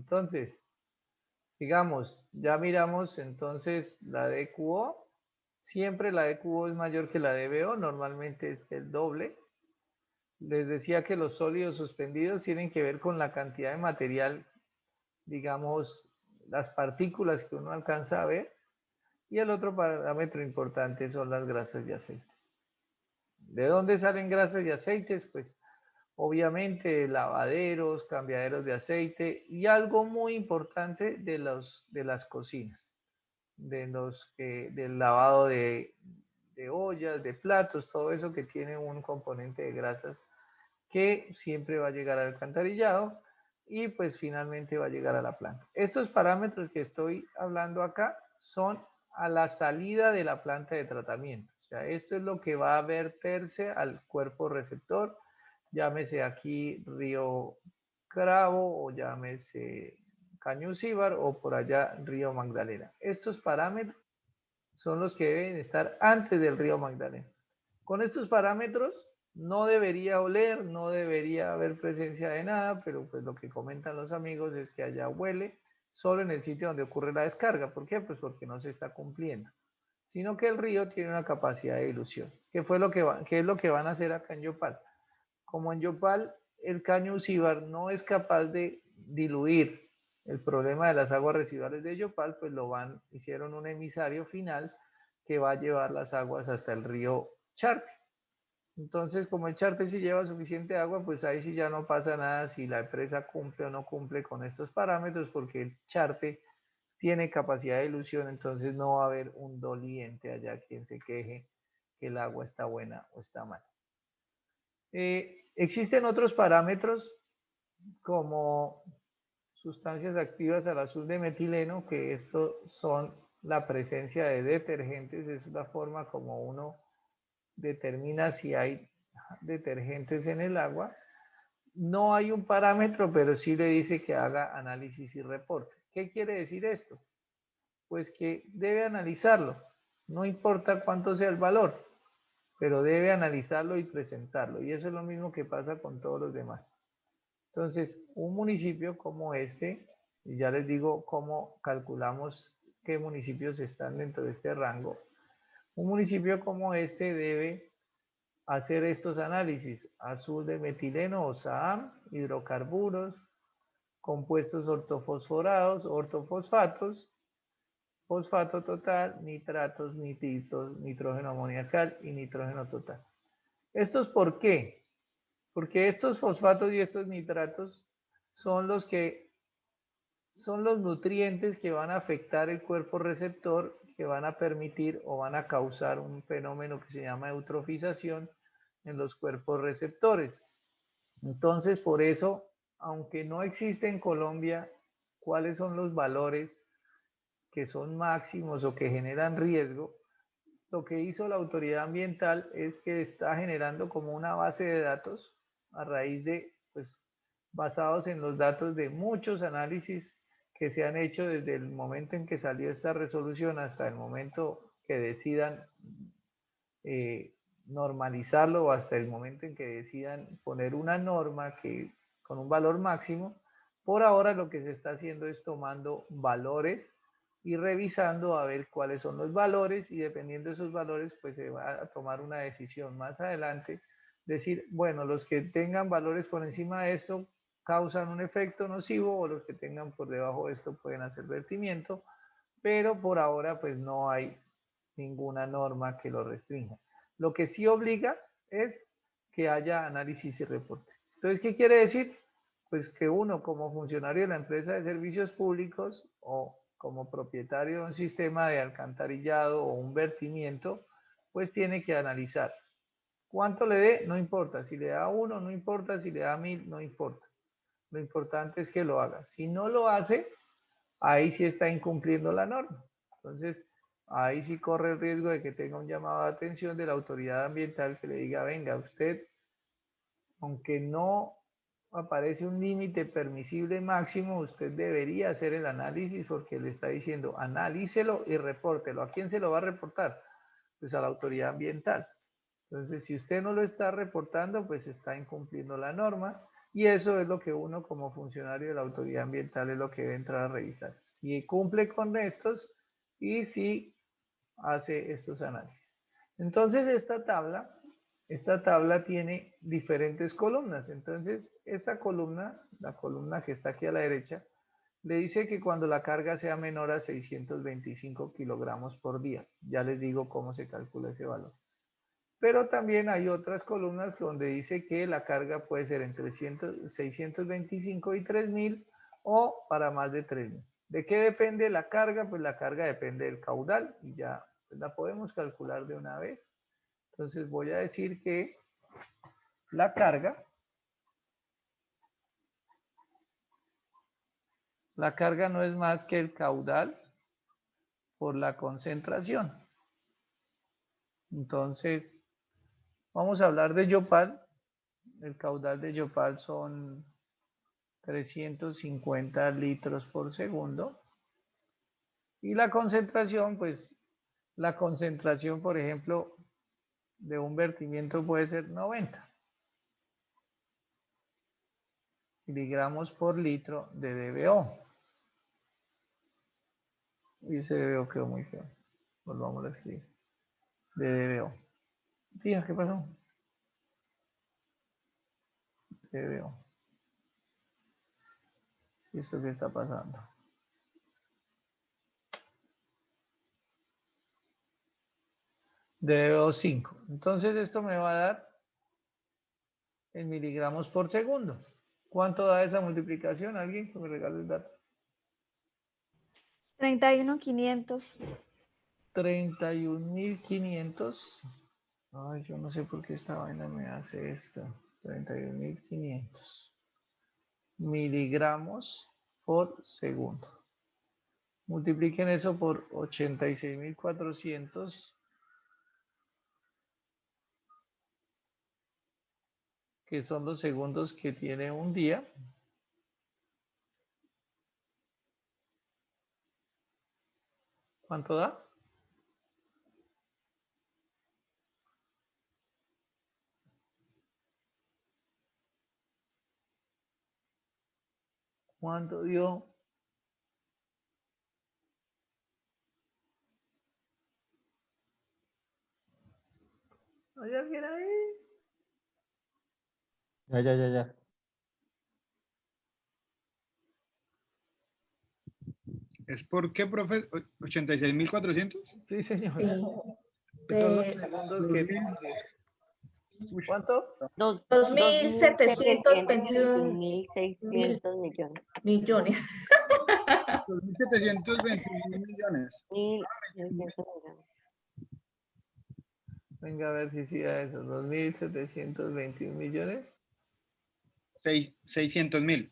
Entonces, digamos, ya miramos entonces la DQO. Siempre la DQO es mayor que la DBO, normalmente es el doble. Les decía que los sólidos suspendidos tienen que ver con la cantidad de material, digamos, las partículas que uno alcanza a ver. Y el otro parámetro importante son las grasas y aceites. ¿De dónde salen grasas y aceites? Pues obviamente lavaderos, cambiaderos de aceite y algo muy importante de las cocinas, del lavado de ollas, de platos, todo eso que tiene un componente de grasas que siempre va a llegar al alcantarillado y pues finalmente va a llegar a la planta. Estos parámetros que estoy hablando acá son a la salida de la planta de tratamiento. O sea, esto es lo que va a verterse al cuerpo receptor, llámese aquí río Cravo o llámese Cañucíbar o por allá río Magdalena. Estos parámetros son los que deben estar antes del río Magdalena. Con estos parámetros no debería oler, no debería haber presencia de nada, pero pues lo que comentan los amigos es que allá huele solo en el sitio donde ocurre la descarga. ¿Por qué? Pues porque no se está cumpliendo. Sino que el río tiene una capacidad de dilución. ¿Qué es lo que van a hacer acá en Yopal? Como en Yopal el caño Ucíbar no es capaz de diluir el problema de las aguas residuales de Yopal, pues hicieron un emisario final que va a llevar las aguas hasta el río Charte. Entonces, como el Charte sí lleva suficiente agua, pues ahí sí ya no pasa nada si la empresa cumple o no cumple con estos parámetros, porque el Charte tiene capacidad de dilución, entonces no va a haber un doliente allá quien se queje que el agua está buena o está mala. Existen otros parámetros como sustancias activas al azul de metileno, que esto son la presencia de detergentes, es la forma como uno determina si hay detergentes en el agua. No hay un parámetro, pero sí le dice que haga análisis y reporte. ¿Qué quiere decir esto? Pues que debe analizarlo, no importa cuánto sea el valor, pero debe analizarlo y presentarlo. Y eso es lo mismo que pasa con todos los demás. Entonces, un municipio como este, y ya les digo cómo calculamos qué municipios están dentro de este rango, un municipio como este debe hacer estos análisis: azul de metileno o SAM, hidrocarburos, compuestos ortofosforados, ortofosfatos, fosfato total, nitratos, nitritos, nitrógeno amoniacal y nitrógeno total. ¿Estos por qué? Porque estos fosfatos y estos nitratos son son los nutrientes que van a afectar el cuerpo receptor, que van a permitir o van a causar un fenómeno que se llama eutrofización en los cuerpos receptores. Entonces, por eso, aunque no existe en Colombia cuáles son los valores que son máximos o que generan riesgo, lo que hizo la autoridad ambiental es que está generando como una base de datos a raíz de, pues, basados en los datos de muchos análisis que se han hecho desde el momento en que salió esta resolución hasta el momento que decidan normalizarlo o hasta el momento en que decidan poner una norma con un valor máximo. Por ahora lo que se está haciendo es tomando valores y revisando a ver cuáles son los valores, y dependiendo de esos valores pues se va a tomar una decisión más adelante, decir, bueno, los que tengan valores por encima de esto causan un efecto nocivo, o los que tengan por debajo de esto pueden hacer vertimiento, pero por ahora pues no hay ninguna norma que lo restrinja. Lo que sí obliga es que haya análisis y reporte. Entonces, ¿qué quiere decir? Pues que uno, como funcionario de la empresa de servicios públicos o como propietario de un sistema de alcantarillado o un vertimiento, pues tiene que analizar. ¿Cuánto le dé? No importa. Si le da 1, no importa. Si le da 1000, no importa. Lo importante es que lo haga. Si no lo hace, ahí sí está incumpliendo la norma. Entonces, ahí sí corre el riesgo de que tenga un llamado de atención de la autoridad ambiental que le diga, venga, usted, aunque no aparece un límite permisible máximo, usted debería hacer el análisis, porque le está diciendo, analícelo y repórtelo. ¿A quién se lo va a reportar? Pues a la autoridad ambiental. Entonces, si usted no lo está reportando, pues está incumpliendo la norma, Y eso es lo que uno como funcionario de la autoridad ambiental es lo que debe entrar a revisar. Si cumple con estos y si hace estos análisis. Entonces esta tabla tiene diferentes columnas. Entonces esta columna, la columna que está aquí a la derecha, le dice que cuando la carga sea menor a 625 kilogramos por día. Ya les digo cómo se calcula ese valor. Pero también hay otras columnas donde dice que la carga puede ser entre 625 y 3000 o para más de 3000. ¿De qué depende la carga? Pues la carga depende del caudal y ya la podemos calcular de una vez. Entonces voy a decir que la carga no es más que el caudal por la concentración. Entonces, vamos a hablar de Yopal. El caudal de Yopal son 350 litros por segundo. Y la concentración, pues la concentración, por ejemplo, de un vertimiento puede ser 90 miligramos por litro de DBO. Y ese DBO quedó muy feo. Volvamos a escribir. De DBO. Tía, ¿qué pasó? DBO. ¿Esto qué está pasando? DBO 5. Entonces esto me va a dar en miligramos por segundo. ¿Cuánto da esa multiplicación? ¿Alguien que me regale el dato? 31.500. 31.500. Ay, yo no sé por qué esta vaina me hace esto. 31.500 miligramos por segundo. Multipliquen eso por 86.400, que son los segundos que tiene un día. ¿Cuánto da? ¿Cuánto dio? ¿Hay alguien ahí? Ya. ¿Es por qué, profe? ¿86.400? Sí, señor. Sí. Que son los segundos que tiene. ¿Cuánto? 2.721.000 millones. millones. 2.721 millones. 1.600 millones. Venga a ver si sí a eso. 2.721 millones. 600.000.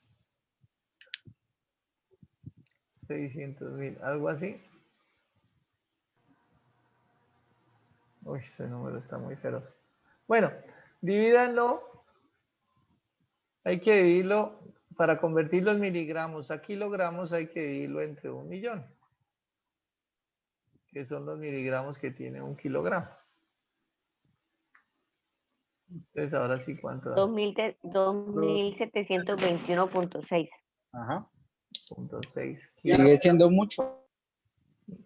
600.000, algo así. Uy, ese número está muy feroz. Bueno, divídanlo. Hay que dividirlo, para convertirlo en miligramos a kilogramos hay que dividirlo entre 1.000.000, que son los miligramos que tiene 1 kilogramo. Entonces ahora sí, ¿cuánto da? 2.721.6. Ajá. 0.6 Sigue siendo mucho.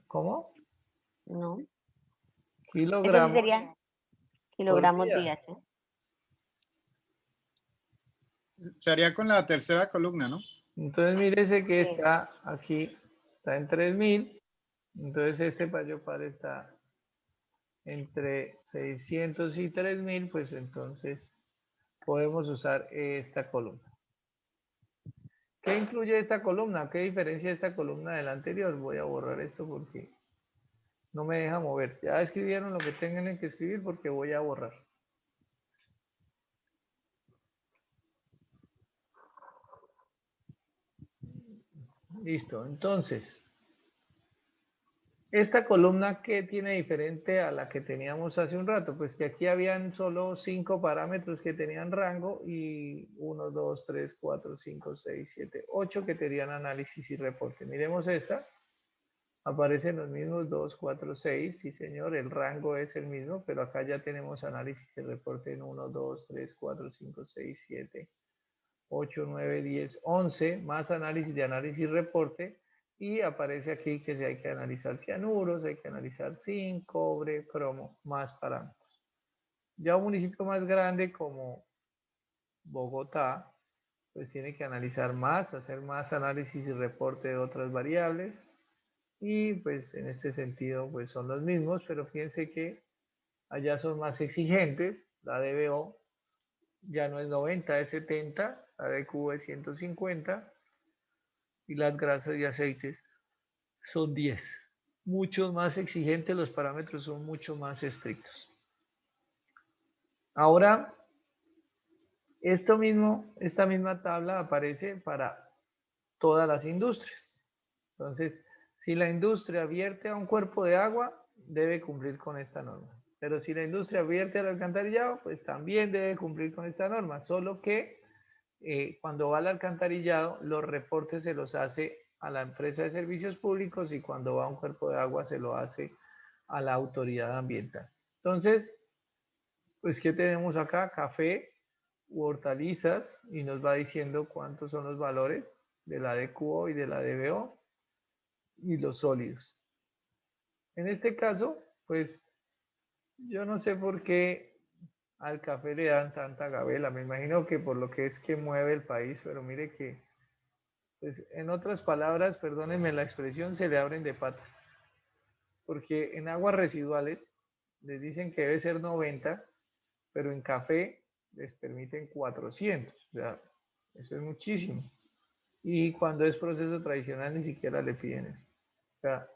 ¿Cómo? ¿No? Eso sí Kilogramos sería por kilogramos día. días. ¿Eh? Se haría con la tercera columna, ¿no? Entonces mírese que Sí. está aquí, está en 3.000. Entonces este payopar está entre 600 y 3.000, pues entonces podemos usar esta columna. ¿Qué incluye esta columna? ¿Qué diferencia esta columna de la anterior? Voy a borrar esto porque no me deja mover. Ya escribieron lo que tengan que escribir porque voy a borrar. Listo, entonces, esta columna, ¿qué tiene diferente a la que teníamos hace un rato? Pues que aquí habían solo 5 parámetros que tenían rango y 1, 2, 3, 4, 5, 6, 7, 8 que tenían análisis y reporte. Miremos esta. Aparecen los mismos 2, 4, 6, sí señor, el rango es el mismo, pero acá ya tenemos análisis y reporte en 1, 2, 3, 4, 5, 6, 7, 8, 9, 10, 11, más análisis de análisis y reporte, y aparece aquí que si hay que analizar cianuros, hay que analizar zinc, cobre, cromo, más parámetros. Ya un municipio más grande como Bogotá, pues tiene que analizar más, hacer más análisis y reporte de otras variables, y pues en este sentido pues son los mismos, pero fíjense que allá son más exigentes, la DBO ya no es 90, es 70, la DQ es 150 y las grasas y aceites son 10. Mucho más exigentes, los parámetros son mucho más estrictos. Ahora, esta misma tabla aparece para todas las industrias. Entonces, si la industria vierte a un cuerpo de agua, debe cumplir con esta norma. Pero si la industria vierte al alcantarillado, pues también debe cumplir con esta norma, solo que cuando va al alcantarillado, los reportes se los hace a la empresa de servicios públicos y cuando va a un cuerpo de agua se lo hace a la autoridad ambiental. Entonces, pues, ¿qué tenemos acá? Café u hortalizas y nos va diciendo cuántos son los valores de la DQO y de la DBO y los sólidos. En este caso, pues yo no sé por qué al café le dan tanta gabela. Me imagino que por lo que es que mueve el país, pero mire que, pues, en otras palabras, perdónenme la expresión, se le abren de patas. Porque en aguas residuales les dicen que debe ser 90, pero en café les permiten 400. O sea, eso es muchísimo. Y cuando es proceso tradicional ni siquiera le piden eso. O sea,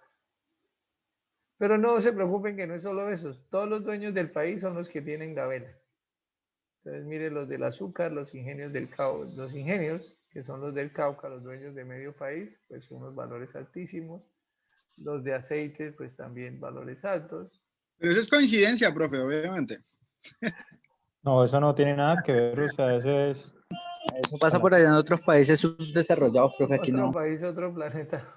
pero no se preocupen que no es solo eso. Todos los dueños del país son los que tienen gabela. Entonces, mire, los del azúcar, los ingenios del Cauca, los ingenios, que son los del Cauca, los dueños de medio país, pues unos valores altísimos. Los de aceites, pues también valores altos. Pero eso es coincidencia, profe, obviamente. No, eso no tiene nada que ver, o sea, Eso pasa por allá en otros países subdesarrollados, profe, aquí Otro no. país, otro planeta.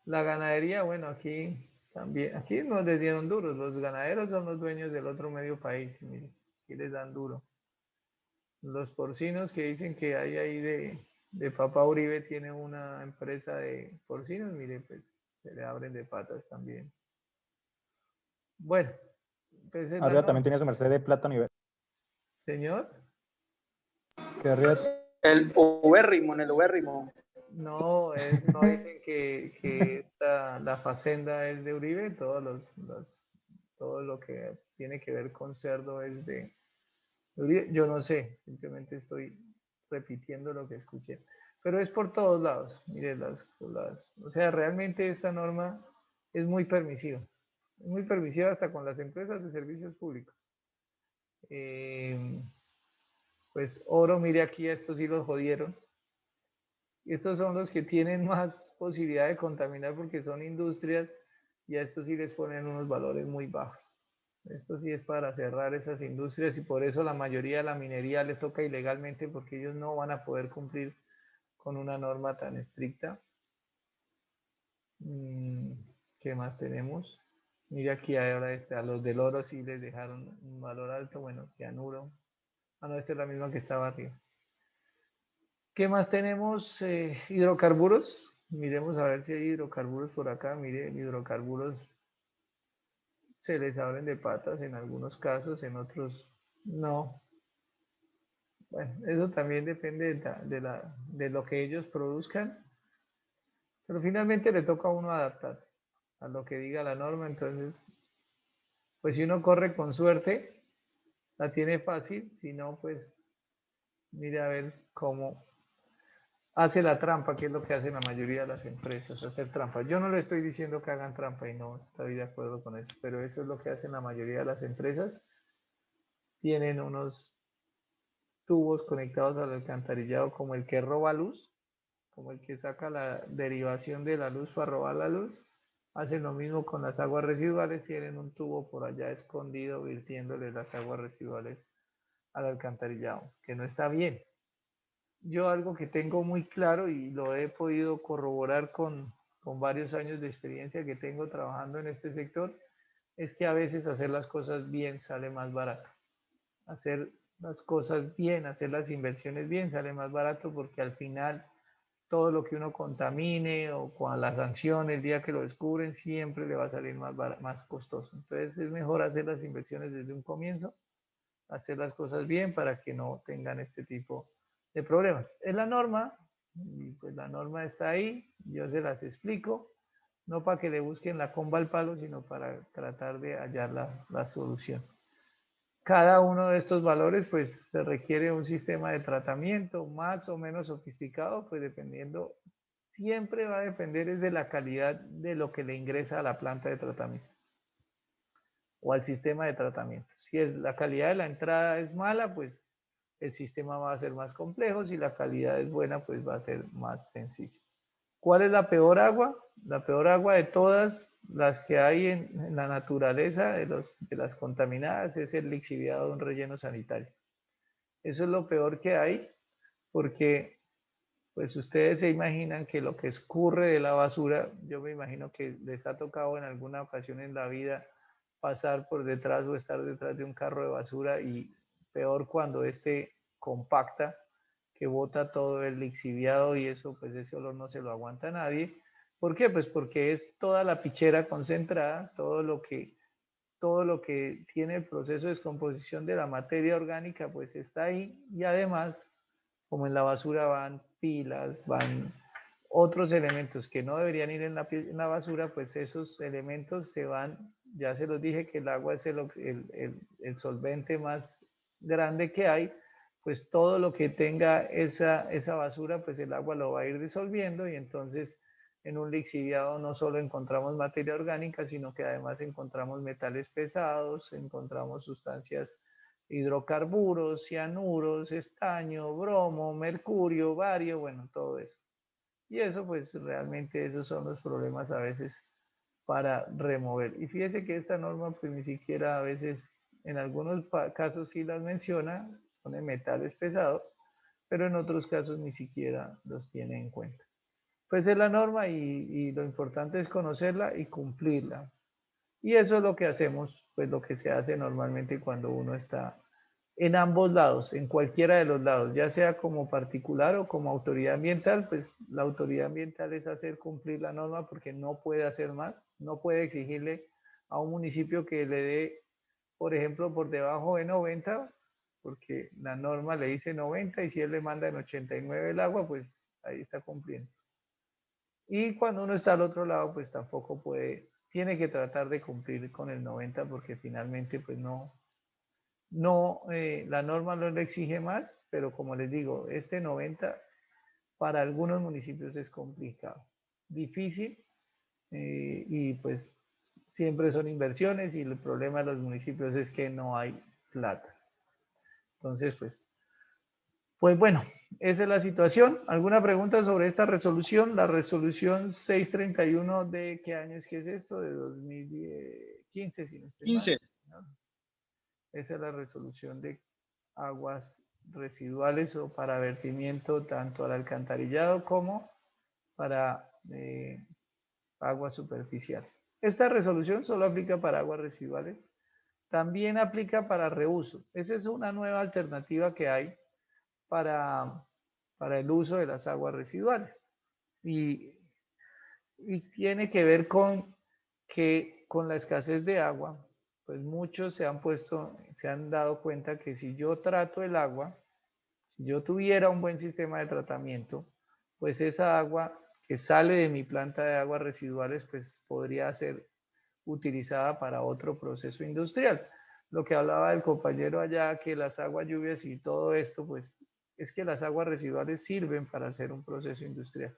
La ganadería, bueno, aquí también, aquí nos les dieron duros. Los ganaderos son los dueños del otro medio país. Mire, aquí les dan duro. Los porcinos que dicen que hay ahí de Papa Uribe tiene una empresa de porcinos, mire, pues se le abren de patas también. Bueno, pues es la arriba norma. también tiene su merced de plátano y Señor, que arriba El ubérrimo, en el ubérrimo. no, no dicen que la facenda es de Uribe, todo lo que tiene que ver con cerdo es de Uribe. Yo no sé, simplemente estoy repitiendo lo que escuché. Pero es por todos lados. Mire, o sea, realmente esta norma es muy permisiva. Es muy permisiva hasta con las empresas de servicios públicos. Pues oro, mire aquí, estos sí los jodieron. Estos son los que tienen más posibilidad de contaminar porque son industrias y a estos sí les ponen unos valores muy bajos. Esto sí es para cerrar esas industrias y por eso la mayoría de la minería les toca ilegalmente porque ellos no van a poder cumplir con una norma tan estricta. ¿Qué más tenemos? Mira aquí ahora a los del oro sí les dejaron un valor alto, bueno, cianuro. Ah, no, esta es la misma que estaba arriba. ¿Qué más tenemos? Hidrocarburos. Miremos a ver si hay hidrocarburos por acá. Mire, hidrocarburos se les abren de patas en algunos casos, en otros no. Bueno, eso también depende de lo que ellos produzcan, pero finalmente le toca a uno adaptarse a lo que diga la norma. Entonces, pues si uno corre con suerte, la tiene fácil, si no, pues mire a ver cómo hace la trampa, que es lo que hacen la mayoría de las empresas, hacer trampa. Yo no le estoy diciendo que hagan trampa y no estoy de acuerdo con eso, pero eso es lo que hacen la mayoría de las empresas. Tienen unos tubos conectados al alcantarillado como el que roba luz, como el que saca la derivación de la luz para robar la luz. Hacen lo mismo con las aguas residuales, tienen un tubo por allá escondido virtiéndole las aguas residuales al alcantarillado, que no está bien. Yo algo que tengo muy claro y lo he podido corroborar con varios años de experiencia que tengo trabajando en este sector, es que a veces hacer las cosas bien sale más barato. Hacer las cosas bien, hacer las inversiones bien, sale más barato porque al final todo lo que uno contamine o con la sanción el día que lo descubren siempre le va a salir más costoso. Entonces es mejor hacer las inversiones desde un comienzo, hacer las cosas bien para que no tengan este tipo de problemas. Es la norma, y pues la norma está ahí, yo se las explico, no para que le busquen la comba al palo, sino para tratar de hallar la solución. Cada uno de estos valores pues se requiere un sistema de tratamiento más o menos sofisticado, pues dependiendo, siempre va a depender es de la calidad de lo que le ingresa a la planta de tratamiento o al sistema de tratamiento. Si la calidad de la entrada es mala, pues el sistema va a ser más complejo, si la calidad es buena, pues va a ser más sencillo. ¿Cuál es la peor agua? La peor agua de todas las que hay en la naturaleza de las contaminadas es el lixiviado de un relleno sanitario. Eso es lo peor que hay porque pues ustedes se imaginan que lo que escurre de la basura, yo me imagino que les ha tocado en alguna ocasión en la vida pasar por detrás o estar detrás de un carro de basura y peor cuando este compacta, que bota todo el lixiviado y eso, pues ese olor no se lo aguanta a nadie. ¿Por qué? Pues porque es toda la pichera concentrada, todo lo que tiene el proceso de descomposición de la materia orgánica, pues está ahí y además, como en la basura van pilas, van otros elementos que no deberían ir en la basura, pues esos elementos se van, ya se los dije que el agua es el solvente más grande que hay, pues todo lo que tenga esa basura, pues el agua lo va a ir disolviendo y entonces en un lixiviado no solo encontramos materia orgánica, sino que además encontramos metales pesados, encontramos sustancias, hidrocarburos, cianuros, estaño, bromo, mercurio, bario, bueno, todo eso. Y eso, pues realmente esos son los problemas a veces para remover. Y fíjese que esta norma, pues ni siquiera a veces, en algunos casos sí las menciona, pone metales pesados, pero en otros casos ni siquiera los tiene en cuenta. Pues es la norma y lo importante es conocerla y cumplirla. Y eso es lo que hacemos, pues lo que se hace normalmente cuando uno está en ambos lados, en cualquiera de los lados, ya sea como particular o como autoridad ambiental, pues la autoridad ambiental es hacer cumplir la norma porque no puede hacer más, no puede exigirle a un municipio que le dé, por ejemplo, por debajo de 90, porque la norma le dice 90 y si él le manda en 89 el agua, pues ahí está cumpliendo. Y cuando uno está al otro lado, pues tampoco puede, tiene que tratar de cumplir con el 90 porque finalmente pues la norma no le exige más, pero como les digo, este 90 para algunos municipios es complicado, difícil y pues siempre son inversiones y el problema de los municipios es que no hay platas. Entonces, pues bueno, esa es la situación. ¿Alguna pregunta sobre esta resolución? La resolución 631 de ¿qué año es que es esto? De 2015, si no estoy mal. 15. ¿No? Esa es la resolución de aguas residuales o para vertimiento tanto al alcantarillado como para aguas superficiales. Esta resolución solo aplica para aguas residuales, también aplica para reuso. Esa es una nueva alternativa que hay para el uso de las aguas residuales. Y tiene que ver con que con la escasez de agua, pues muchos se han dado cuenta que si yo trato el agua, si yo tuviera un buen sistema de tratamiento, pues esa agua que sale de mi planta de aguas residuales, pues podría ser utilizada para otro proceso industrial. Lo que hablaba el compañero allá, que las aguas lluvias y todo esto, pues es que las aguas residuales sirven para hacer un proceso industrial.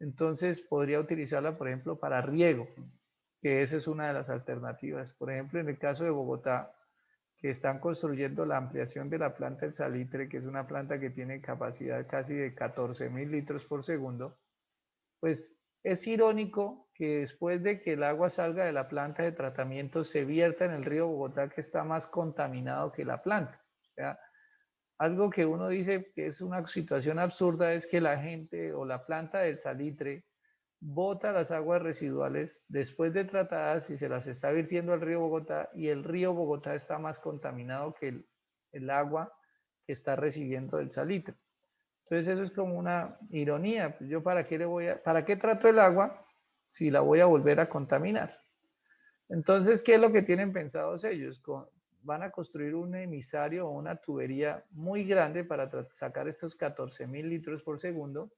Entonces podría utilizarla, por ejemplo, para riego, que esa es una de las alternativas. Por ejemplo, en el caso de Bogotá, que están construyendo la ampliación de la planta del Salitre, que es una planta que tiene capacidad casi de 14.000 litros por segundo, pues es irónico que después de que el agua salga de la planta de tratamiento se vierta en el río Bogotá, que está más contaminado que la planta. O sea, algo que uno dice que es una situación absurda es que la gente o la planta del Salitre bota las aguas residuales después de tratadas y se las está virtiendo al río Bogotá y el río Bogotá está más contaminado que el agua que está recibiendo del salitre. Entonces eso es como una ironía. Pues yo para qué trato el agua si la voy a volver a contaminar. Entonces, ¿qué es lo que tienen pensados ellos? Van a construir un emisario o una tubería muy grande para sacar estos 14.000 litros por segundo.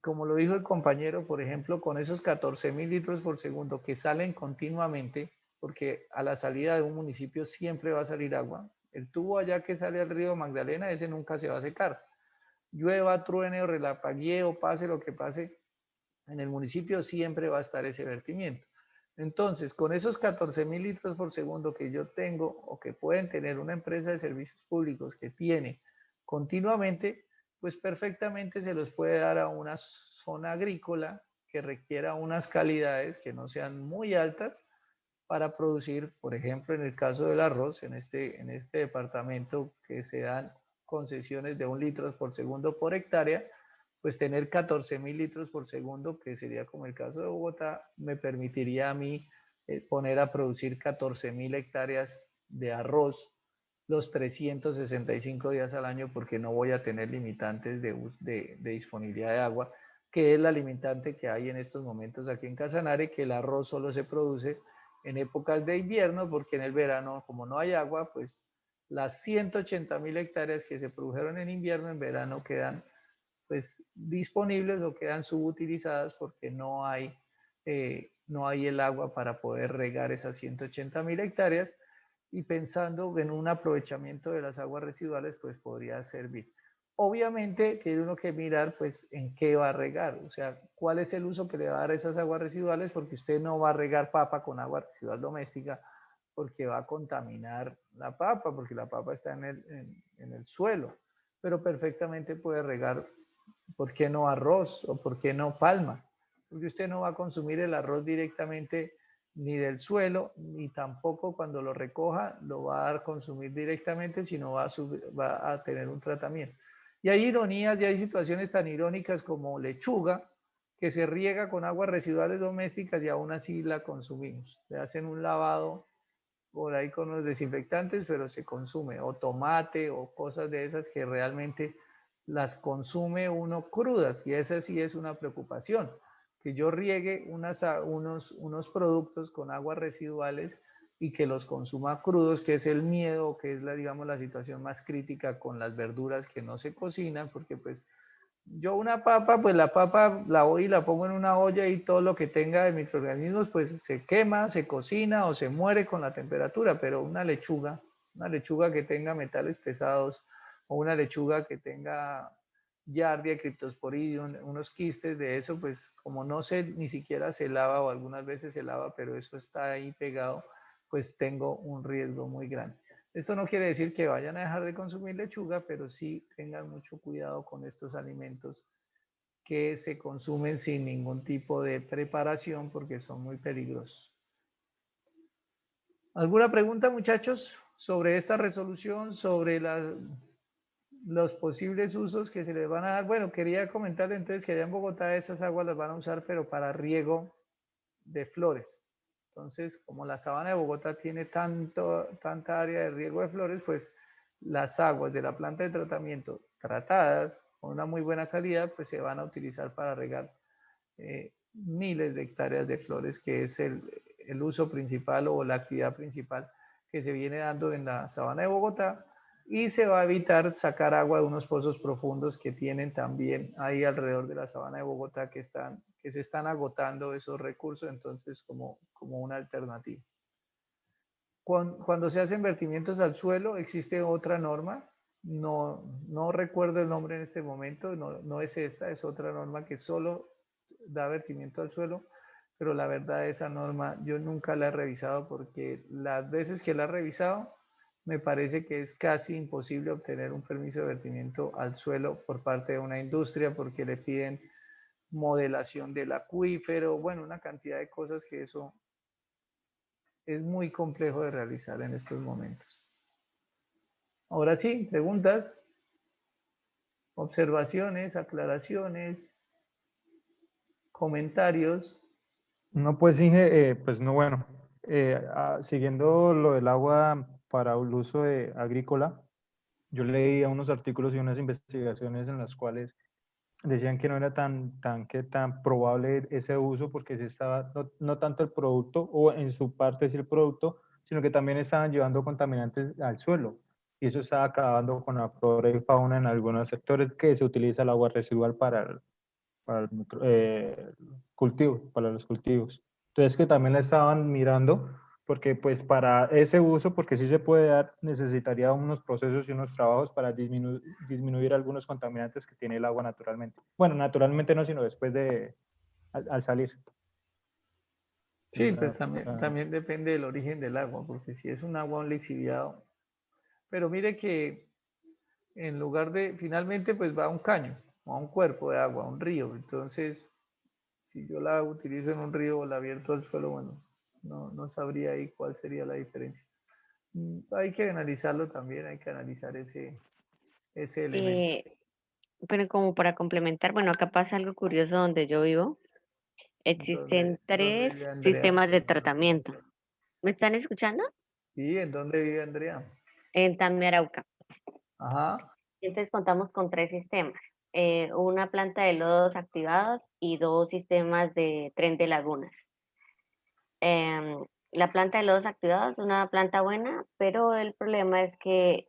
Como lo dijo el compañero, por ejemplo, con esos 14.000 litros por segundo que salen continuamente, porque a la salida de un municipio siempre va a salir agua. El tubo allá que sale al río Magdalena, ese nunca se va a secar. Llueva, truene o relampaguee o pase lo que pase, en el municipio siempre va a estar ese vertimiento. Entonces, con esos 14.000 litros por segundo que yo tengo o que pueden tener una empresa de servicios públicos que tiene continuamente, pues perfectamente se los puede dar a una zona agrícola que requiera unas calidades que no sean muy altas para producir, por ejemplo, en el caso del arroz, en este departamento que se dan concesiones de 1 litro por segundo por hectárea, pues tener 14.000 litros por segundo, que sería como el caso de Bogotá, me permitiría a mí poner a producir 14.000 hectáreas de arroz los 365 días al año, porque no voy a tener limitantes de disponibilidad de agua, que es la limitante que hay en estos momentos aquí en Casanare, que el arroz solo se produce en épocas de invierno, porque en el verano, como no hay agua, pues las 180.000 hectáreas que se produjeron en invierno, en verano quedan pues disponibles o quedan subutilizadas porque no hay el agua para poder regar esas 180.000 hectáreas, y pensando en un aprovechamiento de las aguas residuales, pues podría servir. Obviamente tiene uno que mirar pues en qué va a regar, o sea, cuál es el uso que le va a dar a esas aguas residuales, porque usted no va a regar papa con agua residual doméstica porque va a contaminar la papa, porque la papa está en el suelo, pero perfectamente puede regar, ¿por qué no arroz o por qué no palma? Porque usted no va a consumir el arroz directamente ni del suelo, ni tampoco cuando lo recoja lo va a consumir directamente, sino va a tener un tratamiento. Y hay ironías y hay situaciones tan irónicas como lechuga, que se riega con aguas residuales domésticas y aún así la consumimos. Le hacen un lavado por ahí con los desinfectantes, pero se consume, o tomate o cosas de esas que realmente las consume uno crudas, y esa sí es una preocupación, que yo riegue unos productos con aguas residuales y que los consuma crudos, que es el miedo, que es digamos, la situación más crítica con las verduras que no se cocinan, porque pues yo una papa, pues la papa la voy y la pongo en una olla y todo lo que tenga de microorganismos, pues se quema, se cocina o se muere con la temperatura, pero una lechuga que tenga metales pesados o una lechuga que tenga Giardia, Cryptosporidium, unos quistes de eso, pues como no se ni siquiera se lava o algunas veces se lava, pero eso está ahí pegado, pues tengo un riesgo muy grande. Esto no quiere decir que vayan a dejar de consumir lechuga, pero sí tengan mucho cuidado con estos alimentos que se consumen sin ningún tipo de preparación porque son muy peligrosos. ¿Alguna pregunta, muchachos, sobre esta resolución, sobre los posibles usos que se les van a dar? Bueno, quería comentar entonces que allá en Bogotá esas aguas las van a usar, pero para riego de flores. Entonces, como la sabana de Bogotá tiene tanta área de riego de flores, pues las aguas de la planta de tratamiento tratadas con una muy buena calidad, pues se van a utilizar para regar miles de hectáreas de flores, que es el uso principal o la actividad principal que se viene dando en la sabana de Bogotá, y se va a evitar sacar agua de unos pozos profundos que tienen también ahí alrededor de la sabana de Bogotá, que se están agotando esos recursos, entonces como una alternativa. Cuando se hacen vertimientos al suelo, existe otra norma, no recuerdo el nombre en este momento, no es esta, es otra norma que solo da vertimiento al suelo, pero la verdad esa norma yo nunca la he revisado, porque las veces que la he revisado me parece que es casi imposible obtener un permiso de vertimiento al suelo por parte de una industria, porque le piden modelación del acuífero, bueno, una cantidad de cosas que eso es muy complejo de realizar en estos momentos. Ahora sí, preguntas, observaciones, aclaraciones, comentarios. No, pues Inge, pues no, bueno, siguiendo lo del agua para el uso agrícola, yo leía unos artículos y unas investigaciones en las cuales decían que no era tan probable ese uso porque se estaba, no tanto el producto o en su parte sí el producto, sino que también estaban llevando contaminantes al suelo y eso estaba acabando con la flora y fauna en algunos sectores que se utiliza el agua residual para el cultivo, para los cultivos. Entonces que también la estaban mirando porque pues para ese uso, porque sí se puede dar, necesitaría unos procesos y unos trabajos para disminuir algunos contaminantes que tiene el agua naturalmente. Bueno, naturalmente no, sino después de, al salir. Sí, pues también depende del origen del agua, porque si es un agua un lixiviado, pero mire que en lugar de, finalmente pues va a un caño, o a un cuerpo de agua, a un río, entonces si yo la utilizo en un río o la abierto al suelo, bueno, no sabría ahí cuál sería la diferencia. Hay que analizarlo también, hay que analizar ese elemento. Pero como para complementar, bueno, acá pasa algo curioso donde yo vivo. Existen ¿Dónde 3 vive Andrea? sistemas de tratamiento. ¿Me están escuchando? Sí, ¿en dónde vive Andrea? En Tamme, Arauca. Ajá, Entonces contamos con 3 sistemas. Una planta de lodos activados y 2 sistemas de tren de lagunas. La planta de lodos activados es una planta buena, pero el problema es que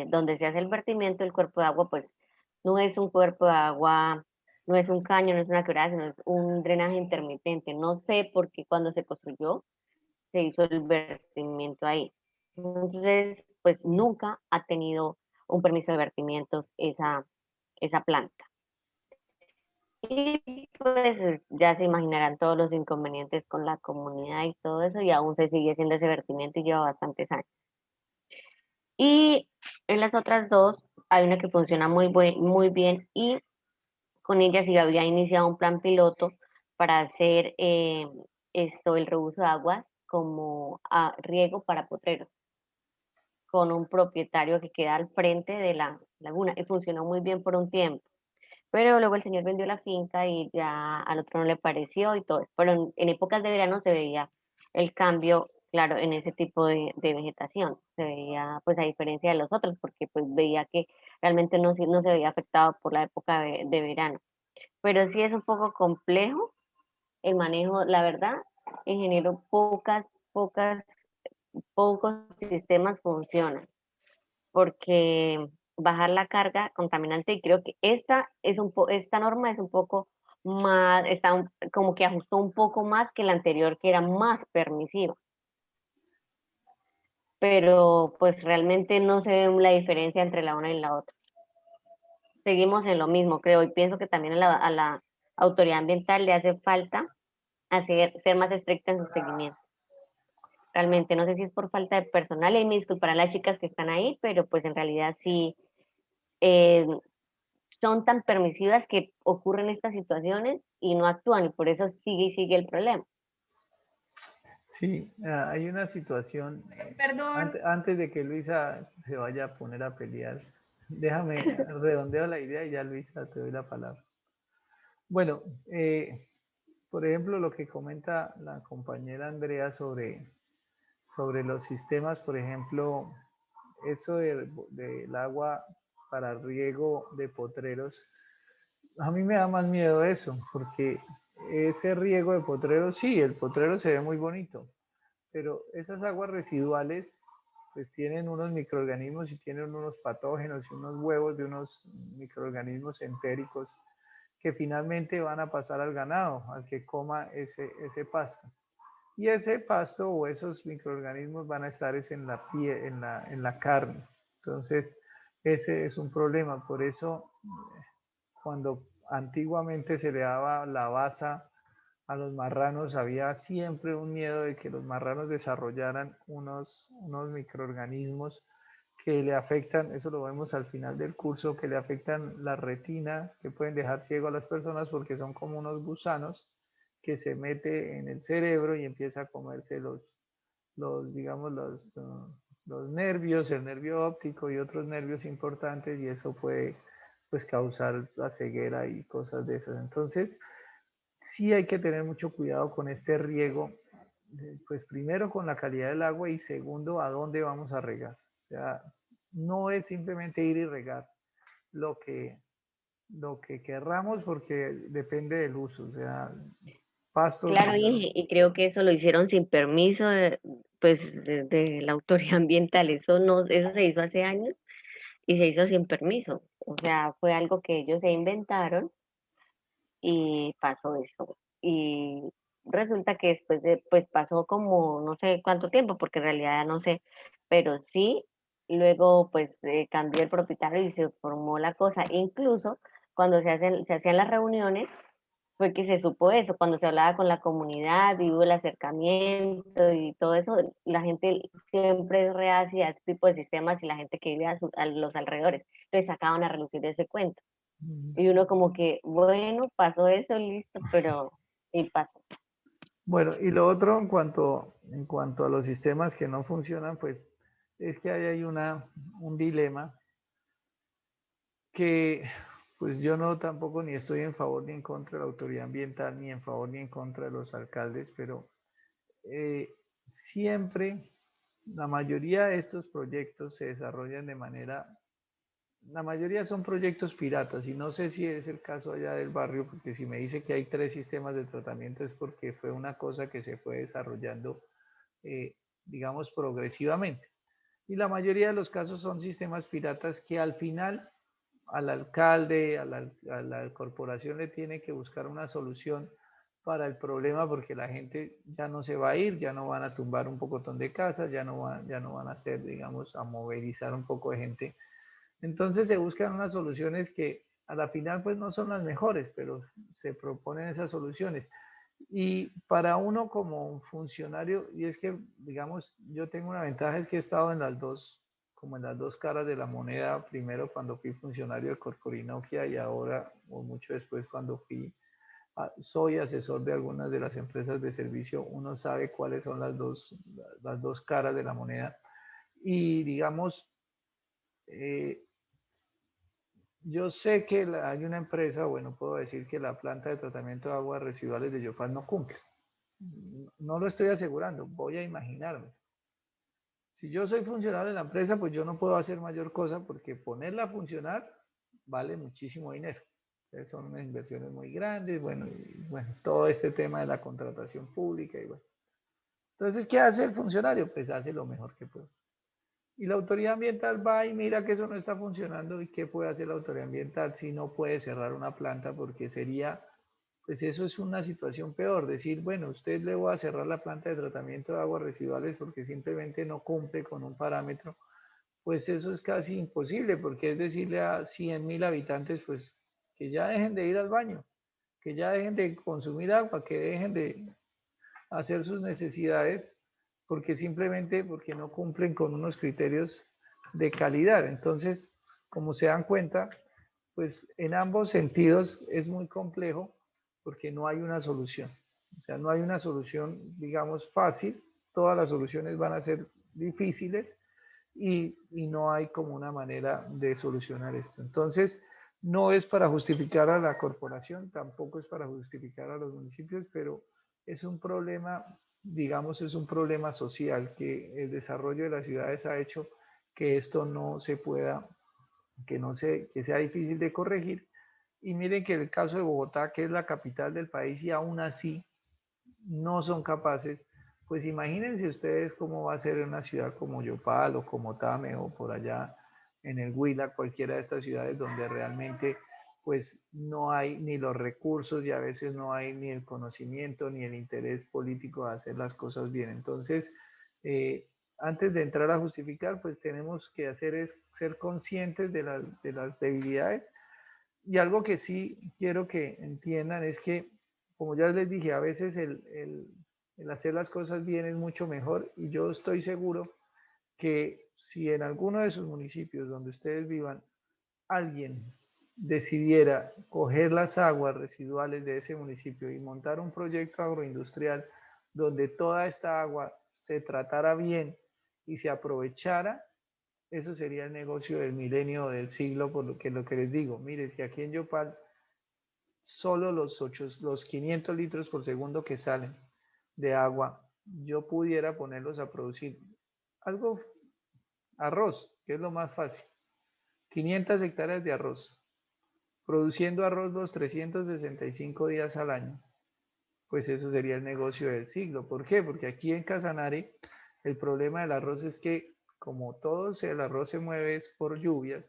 donde se hace el vertimiento, el cuerpo de agua, pues no es un cuerpo de agua, no es un caño, no es una quebrada, sino es un drenaje intermitente. No sé por qué cuando se construyó se hizo el vertimiento ahí. Entonces, pues nunca ha tenido un permiso de vertimientos esa planta. Y pues ya se imaginarán todos los inconvenientes con la comunidad y todo eso, y aún se sigue haciendo ese vertimiento y lleva bastantes años. Y en las otras dos hay una que funciona muy bien y con ella sí había iniciado un plan piloto para hacer el reuso de aguas como riego para potreros, con un propietario que queda al frente de la laguna y funcionó muy bien por un tiempo. Pero luego el señor vendió la finca y ya al otro no le pareció y todo. Pero en épocas de verano se veía el cambio, claro, en ese tipo de vegetación. Se veía, pues, a diferencia de los otros, porque pues veía que realmente no se veía afectado por la época de verano. Pero sí es un poco complejo el manejo, la verdad, ingeniero, pocos sistemas funcionan porque bajar la carga contaminante y creo que esta norma es un poco más, como que ajustó un poco más que la anterior que era más permisiva, pero pues realmente no se ve la diferencia entre la una y la otra. Seguimos en lo mismo, creo, y pienso que también a la autoridad ambiental le hace falta ser más estricta en su seguimiento. Realmente no sé si es por falta de personal, y me disculparán las chicas que están ahí, pero pues en realidad sí, eh, son tan permisivas que ocurren estas situaciones y no actúan y por eso sigue y sigue el problema. sí, hay una situación, Perdón. antes de que Luisa se vaya a poner a pelear, déjame redondeo la idea y ya Luisa te doy la palabra. Bueno, por ejemplo, lo que comenta la compañera Andrea sobre los sistemas, por ejemplo, eso del agua para riego de potreros, a mí me da más miedo eso, porque ese riego de potreros, sí, el potrero se ve muy bonito, pero esas aguas residuales pues tienen unos microorganismos y tienen unos patógenos y unos huevos de unos microorganismos entéricos que finalmente van a pasar al ganado, al que coma ese pasto. Y ese pasto o esos microorganismos van a estar en la piel, en la carne. Entonces, ese es un problema. Por eso, cuando antiguamente se le daba la baza a los marranos, había siempre un miedo de que los marranos desarrollaran unos microorganismos que le afectan, eso lo vemos al final del curso, que le afectan la retina, que pueden dejar ciego a las personas porque son como unos gusanos que se mete en el cerebro y empieza a comerse digamos, los nervios, el nervio óptico y otros nervios importantes y eso puede pues causar la ceguera y cosas de esas. Entonces, sí hay que tener mucho cuidado con este riego, pues primero con la calidad del agua y segundo a dónde vamos a regar. O sea, no es simplemente ir y regar lo que, lo que querramos porque depende del uso, o sea, pastos. Claro, y creo que eso lo hicieron sin permiso pues, de la autoridad ambiental. Eso no, eso se hizo hace años y se hizo sin permiso. O sea, fue algo que ellos se inventaron y pasó eso. Y resulta que después de, pues pasó como no sé cuánto tiempo, porque en realidad ya no sé, pero sí, luego pues cambió el propietario y se formó la cosa. Incluso cuando se hacían las reuniones, fue que se supo eso, cuando se hablaba con la comunidad y hubo el acercamiento y todo eso, la gente siempre es reacia a este tipo de sistemas y la gente que vive a los alrededores. Entonces sacaban a relucir ese cuento. Y uno como que, bueno, pasó eso, listo, pero y pasó. Bueno, y lo otro en cuanto a los sistemas que no funcionan, pues es que ahí hay un dilema que pues yo no tampoco ni estoy en favor ni en contra de la autoridad ambiental, ni en favor ni en contra de los alcaldes, pero siempre la mayoría de estos proyectos se desarrollan de manera, la mayoría son proyectos piratas y no sé si es el caso allá del barrio, porque si me dice que hay 3 sistemas de tratamiento es porque fue una cosa que se fue desarrollando, digamos, progresivamente. Y la mayoría de los casos son sistemas piratas que al final al alcalde, a la corporación le tiene que buscar una solución para el problema porque la gente ya no se va a ir, ya no van a tumbar un pocotón de casas, ya no van a hacer, digamos, a movilizar un poco de gente. Entonces se buscan unas soluciones que a la final pues no son las mejores, pero se proponen esas soluciones. Y para uno como funcionario, y es que, digamos, yo tengo una ventaja, es que he estado en las dos, como en las dos caras de la moneda, primero cuando fui funcionario de Corporinoquia y ahora, o mucho después, cuando soy asesor de algunas de las empresas de servicio, uno sabe cuáles son las dos caras de la moneda. Y digamos, eh, yo sé que hay una empresa, bueno, puedo decir que la planta de tratamiento de aguas residuales de Yopal no cumple. No lo estoy asegurando, voy a imaginarme. Si yo soy funcionario de la empresa, pues yo no puedo hacer mayor cosa porque ponerla a funcionar vale muchísimo dinero. Son unas inversiones muy grandes, bueno, y bueno, todo este tema de la contratación pública y bueno. Entonces, ¿qué hace el funcionario? Pues hace lo mejor que puede. Y la autoridad ambiental va y mira que eso no está funcionando y qué puede hacer la autoridad ambiental si no puede cerrar una planta porque sería, pues eso es una situación peor, decir, bueno, usted le voy a cerrar la planta de tratamiento de aguas residuales porque simplemente no cumple con un parámetro, pues eso es casi imposible porque es decirle a 100.000 habitantes, pues que ya dejen de ir al baño, que ya dejen de consumir agua, que dejen de hacer sus necesidades porque simplemente porque no cumplen con unos criterios de calidad. Entonces, como se dan cuenta, pues en ambos sentidos es muy complejo porque no hay una solución. O sea, no hay una solución, digamos, fácil. Todas las soluciones van a ser difíciles y no hay como una manera de solucionar esto. Entonces, no es para justificar a la corporación, tampoco es para justificar a los municipios, pero es un problema, digamos, es un problema social que el desarrollo de las ciudades ha hecho que esto no se pueda, que sea difícil de corregir. Y miren que el caso de Bogotá, que es la capital del país, y aún así no son capaces, pues imagínense ustedes cómo va a ser en una ciudad como Yopal o como Tame o por allá en el Huila, cualquiera de estas ciudades donde realmente pues no hay ni los recursos y a veces no hay ni el conocimiento ni el interés político de hacer las cosas bien. Entonces, antes de entrar a justificar, pues tenemos que hacer es ser conscientes de las debilidades y algo que sí quiero que entiendan es que, como ya les dije, a veces el hacer las cosas bien es mucho mejor y yo estoy seguro que si en alguno de sus municipios donde ustedes vivan, alguien decidiera coger las aguas residuales de ese municipio y montar un proyecto agroindustrial donde toda esta agua se tratara bien y se aprovechara, eso sería el negocio del milenio o del siglo, por lo que les digo. Mire, si aquí en Yopal solo los 500 litros por segundo que salen de agua, yo pudiera ponerlos a producir algo arroz, que es lo más fácil. 500 hectáreas de arroz, produciendo arroz los 365 días al año. Pues eso sería el negocio del siglo. ¿Por qué? Porque aquí en Casanare el problema del arroz es que como todo el arroz se mueve es por lluvias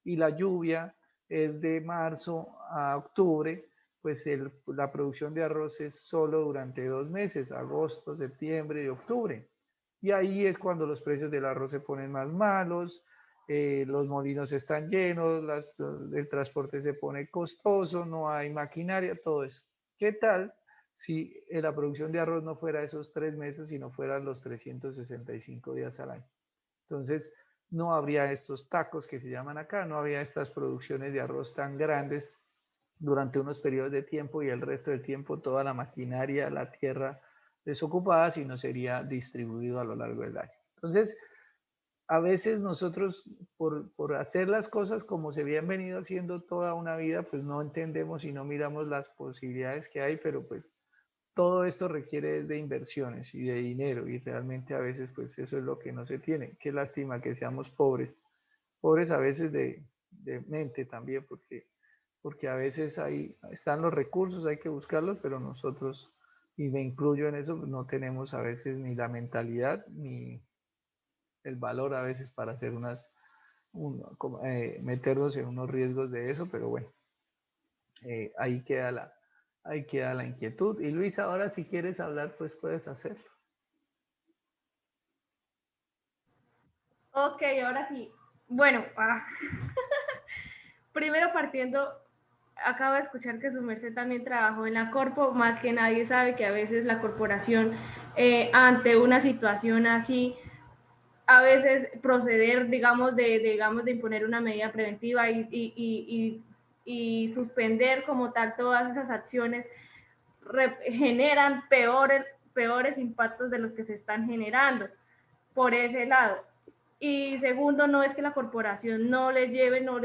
y la lluvia es de marzo a octubre, pues la producción de arroz es solo durante 2 meses, agosto, septiembre y octubre. Y ahí es cuando los precios del arroz se ponen más malos, los molinos están llenos, el transporte se pone costoso, no hay maquinaria, todo eso. ¿Qué tal si la producción de arroz no fuera esos 3 meses, sino fueran los 365 días al año? Entonces, no habría estos tacos que se llaman acá, no habría estas producciones de arroz tan grandes durante unos periodos de tiempo y el resto del tiempo toda la maquinaria, la tierra desocupada, sino sería distribuido a lo largo del año. Entonces, a veces nosotros, por hacer las cosas como se habían venido haciendo toda una vida, pues no entendemos y no miramos las posibilidades que hay, pero pues todo esto requiere de inversiones y de dinero y realmente a veces pues eso es lo que no se tiene. Qué lástima que seamos pobres, pobres a veces de mente también, porque a veces ahí están los recursos, hay que buscarlos, pero nosotros, y me incluyo en eso, no tenemos a veces ni la mentalidad ni el valor a veces para hacer meternos en unos riesgos de eso, pero bueno, ahí queda la inquietud. Y Luis, ahora si quieres hablar, pues puedes hacerlo. Ok, ahora sí. Bueno, primero partiendo, acabo de escuchar que su merced también trabajó en la corpo, más que nadie sabe que a veces la corporación, ante una situación así, a veces proceder, digamos, de imponer una medida preventiva y suspender como tal todas esas acciones generan peores impactos de los que se están generando por ese lado. Y segundo, no es que la corporación no le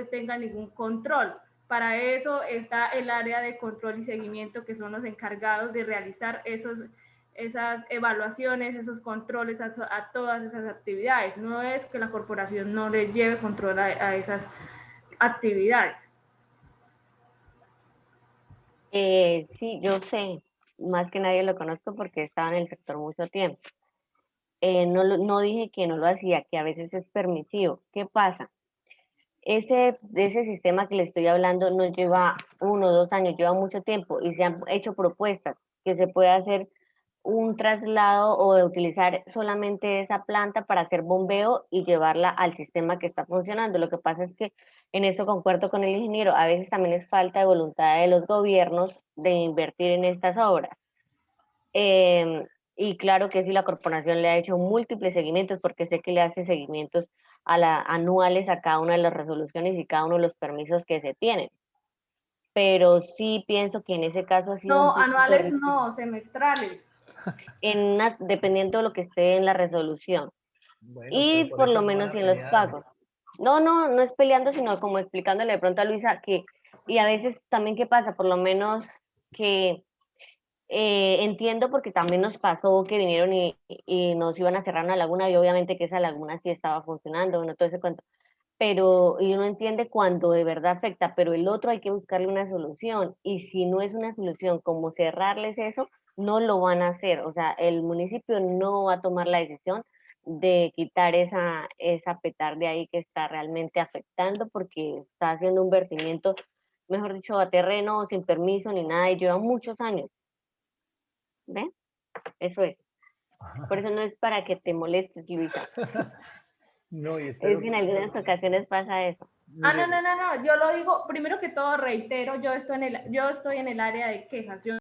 tenga ningún control. Para eso está el área de control y seguimiento, que son los encargados de realizar esas evaluaciones, esos controles a todas esas actividades. No es que la corporación no le lleve control a esas actividades. Sí, yo sé, más que nadie lo conozco porque estaba en el sector mucho tiempo. No dije que no lo hacía, que a veces es permisivo. ¿Qué pasa? Ese sistema que le estoy hablando no lleva 1 o 2 años, lleva mucho tiempo y se han hecho propuestas que se puede hacer un traslado o de utilizar solamente esa planta para hacer bombeo y llevarla al sistema que está funcionando. Lo que pasa es que en eso concuerdo con el ingeniero, a veces también es falta de voluntad de los gobiernos de invertir en estas obras. Y claro que sí, la corporación le ha hecho múltiples seguimientos, porque sé que le hace seguimientos anuales a cada una de las resoluciones y cada uno de los permisos que se tienen. Pero sí pienso que en ese caso ha sido un No, poco anuales no, semestrales. dependiendo de lo que esté en la resolución. Bueno, pero Y por por eso lo no van menos a en los pelear. pagos. No es peleando, sino como explicándole de pronto a Luisa que, y a veces también qué pasa, por lo menos que entiendo porque también nos pasó que vinieron y nos iban a cerrar una laguna y obviamente que esa laguna sí estaba funcionando, bueno, todo ese cuento. Pero y uno entiende cuando de verdad afecta, pero el otro hay que buscarle una solución y si no es una solución como cerrarles eso, no lo van a hacer. O sea, el municipio no va a tomar la decisión de quitar esa petarde ahí que está realmente afectando porque está haciendo un vertimiento, mejor dicho, a terreno sin permiso ni nada y lleva muchos años. ¿Ven? Eso es. Por eso no es para que te molestes, Luisa. No, y Es espero que en que algunas ocasiones pasa eso. mire, No, yo lo digo, primero que todo reitero, yo estoy en el área de quejas, yo